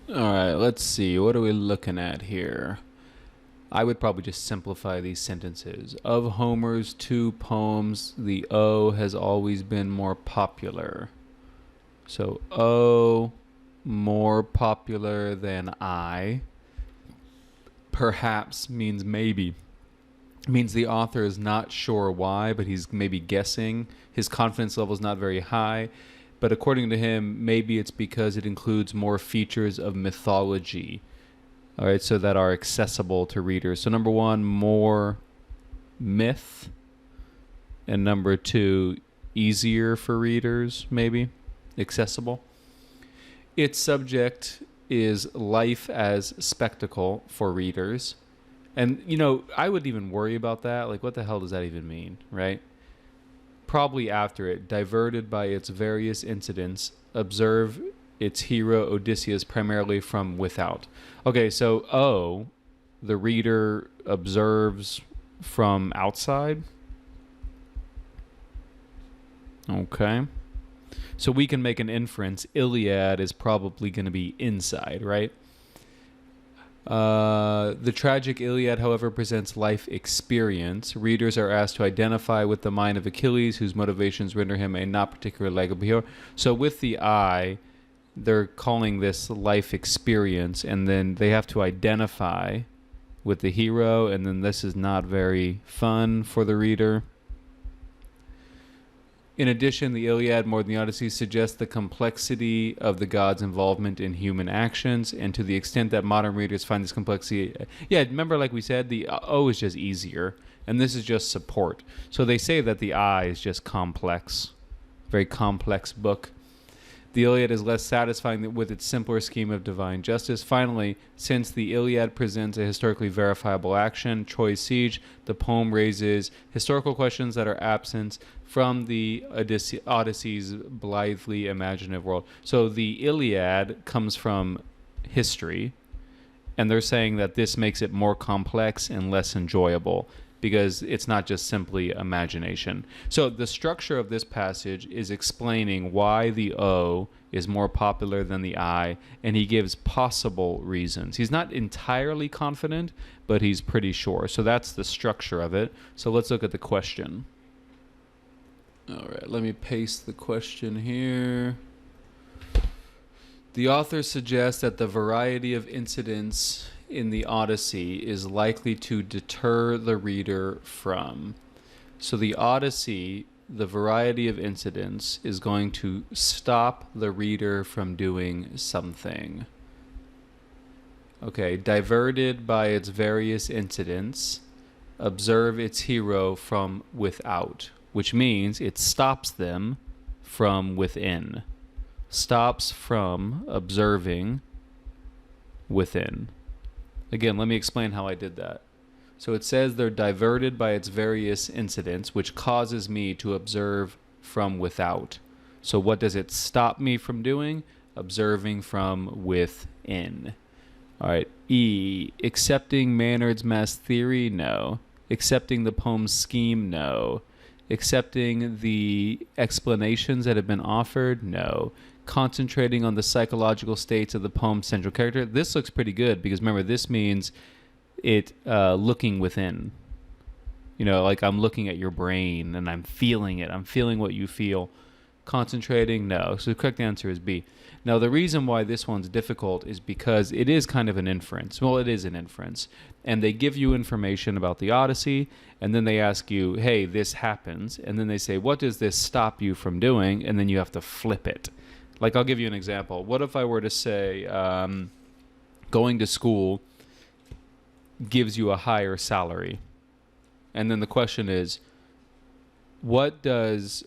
All right, let's see. What are we looking at here? I would probably just simplify these sentences. Of Homer's two poems, the O has always been more popular. So O more popular than I perhaps means maybe. Means the author is not sure why, but he's maybe guessing. His confidence level is not very high. But according to him, maybe it's because it includes more features of mythology, all right, so that are accessible to readers. So number one, more myth, and number two, easier for readers, maybe accessible. Its subject is life as spectacle for readers. And, I would even worry about that. Like, what the hell does that even mean, right? Probably after it, diverted by its various incidents, observe its hero Odysseus primarily from without. Okay, so O, the reader observes from outside. Okay. So we can make an inference. Iliad is probably going to be inside, right? The tragic Iliad, however, presents life experience. Readers are asked to identify with the mind of Achilles, whose motivations render him a not particularly likable hero. So with the I, they're calling this life experience, and then they have to identify with the hero, and then this is not very fun for the reader. In addition, the Iliad, more than the Odyssey, suggests the complexity of the gods' involvement in human actions, and to the extent that modern readers find this complexity... Yeah, remember, like we said, the O is just easier, and this is just support. So they say that the I is just complex. Very complex book. The Iliad is less satisfying with its simpler scheme of divine justice. Finally, since the Iliad presents a historically verifiable action, Troy's siege, the poem raises historical questions that are absent from the Odyssey's blithely imaginative world. So the Iliad comes from history, and they're saying that this makes it more complex and less enjoyable, because it's not just simply imagination. So the structure of this passage is explaining why the O is more popular than the I, and he gives possible reasons. He's not entirely confident, but he's pretty sure. So that's the structure of it. So let's look at the question. All right, let me paste the question here. The author suggests that the variety of incidents in the Odyssey is likely to deter the reader from. So the Odyssey, the variety of incidents, is going to stop the reader from doing something. Okay, diverted by its various incidents, observe its hero from without, which means it stops them from within. Stops from observing within. Again, let me explain how I did that. So it says they're diverted by its various incidents, which causes me to observe from without. So what does it stop me from doing? Observing from within. All right. E, accepting Maynard's mass theory? No. Accepting the poem's scheme? No. Accepting the explanations that have been offered? No. Concentrating on the psychological states of the poem's central character. This looks pretty good, because remember, this means it looking within. Like I'm looking at your brain and I'm feeling it. I'm feeling what you feel. Concentrating, no. So the correct answer is B. Now, the reason why this one's difficult is because it is kind of an inference. Well, it is an inference. And they give you information about the Odyssey, and then they ask you, hey, this happens. And then they say, what does this stop you from doing? And then you have to flip it. Like, I'll give you an example. What if I were to say, going to school gives you a higher salary? And then the question is, what does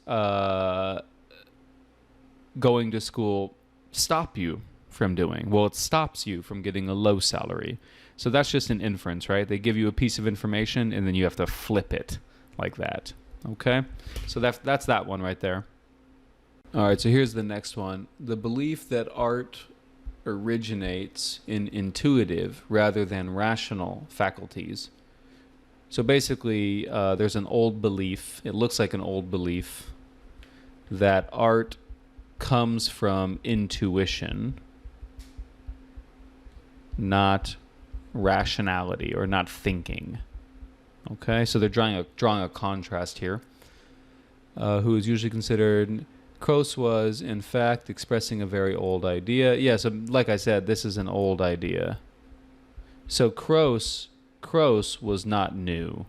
going to school stop you from doing? Well, it stops you from getting a low salary. So that's just an inference, right? They give you a piece of information, and then you have to flip it like that. Okay? So that's that one right there. All right, so here's the next one. The belief that art originates in intuitive rather than rational faculties. So basically, there's an old belief, it looks like an old belief, that art comes from intuition not rationality or not thinking. Okay, so they're drawing a contrast here. Who is usually considered... Croce was, in fact, expressing a very old idea. Yeah, so like I said, this is an old idea. So Croce was not new.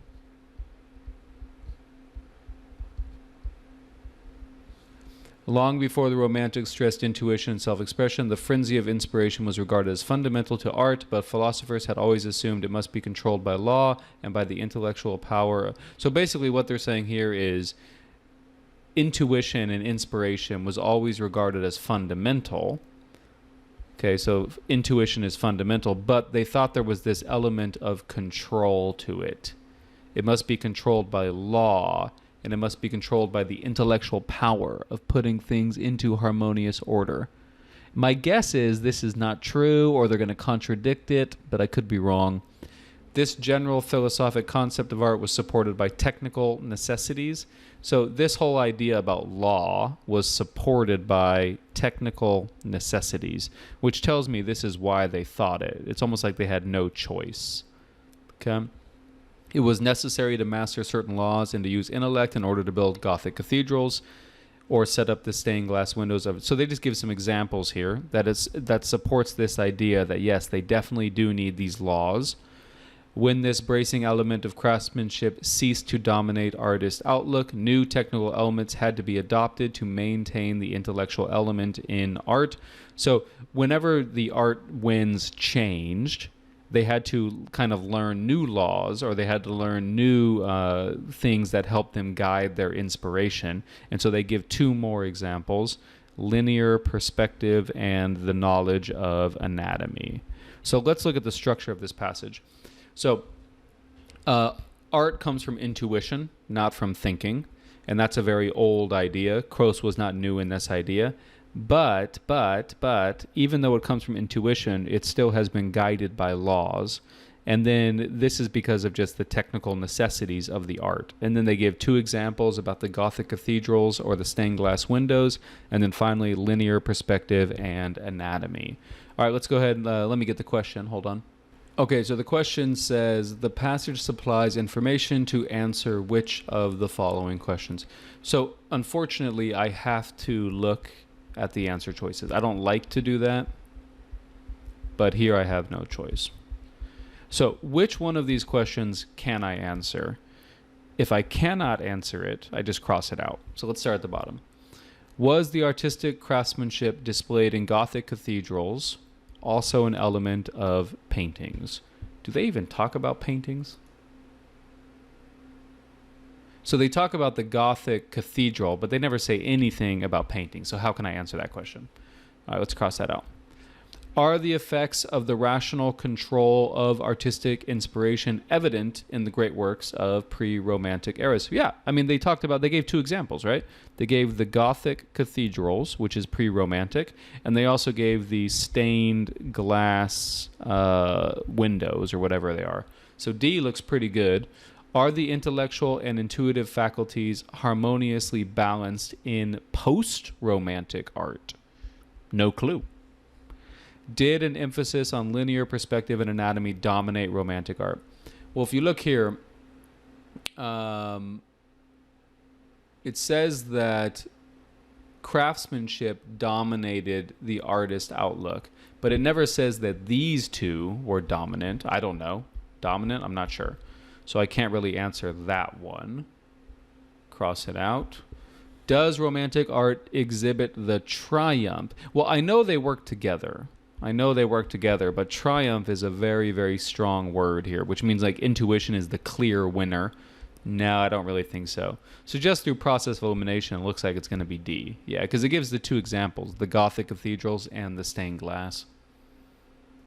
Long before the Romantics stressed intuition and self-expression, the frenzy of inspiration was regarded as fundamental to art, but philosophers had always assumed it must be controlled by law and by the intellectual power. So basically what they're saying here is intuition and inspiration was always regarded as fundamental. Okay, so intuition is fundamental, but they thought there was this element of control to it. It must be controlled by law, and it must be controlled by the intellectual power of putting things into harmonious order. My guess is this is not true, or they're going to contradict it, but I could be wrong. This general philosophic concept of art was supported by technical necessities. So this whole idea about law was supported by technical necessities, which tells me this is why they thought it. It's almost like they had no choice. Okay? It was necessary to master certain laws and to use intellect in order to build Gothic cathedrals or set up the stained glass windows of it. So they just give some examples here that supports this idea that, yes, they definitely do need these laws. When this bracing element of craftsmanship ceased to dominate artist outlook, new technical elements had to be adopted to maintain the intellectual element in art. So whenever the art winds changed, they had to kind of learn new laws, or they had to learn new things that helped them guide their inspiration. And so they give two more examples: linear perspective and the knowledge of anatomy. So let's look at the structure of this passage. So art comes from intuition, not from thinking, and that's a very old idea. Croce was not new in this idea, but even though it comes from intuition, it still has been guided by laws. And then this is because of just the technical necessities of the art. And then they give two examples about the Gothic cathedrals or the stained glass windows, and then finally linear perspective and anatomy. All right, let's go ahead and let me get the question. Hold on. Okay, so the question says, the passage supplies information to answer which of the following questions. So unfortunately, I have to look at the answer choices. I don't like to do that, but here I have no choice. So which one of these questions can I answer? If I cannot answer it, I just cross it out. So let's start at the bottom. Was the artistic craftsmanship displayed in Gothic cathedrals also an element of paintings? Do they even talk about paintings? So they talk about the Gothic cathedral, but they never say anything about painting. So how can I answer that question? All right, let's cross that out. Are the effects of the rational control of artistic inspiration evident in the great works of pre-Romantic eras? Yeah, I mean, they gave two examples, right? They gave the Gothic cathedrals, which is pre-Romantic, and they also gave the stained glass windows, or whatever they are. So D looks pretty good. Are the intellectual and intuitive faculties harmoniously balanced in post-Romantic art? No clue. Did an emphasis on linear perspective and anatomy dominate Romantic art? Well, if you look here, it says that craftsmanship dominated the artist outlook, but it never says that these two were dominant. I don't know. Dominant? I'm not sure. So I can't really answer that one. Cross it out. Does Romantic art exhibit the triumph? Well, I know they work together. But triumph is a very, very strong word here, which means like intuition is the clear winner. No, I don't really think so. So just through process of elimination, it looks like it's going to be D. Yeah, because it gives the two examples, the Gothic cathedrals and the stained glass.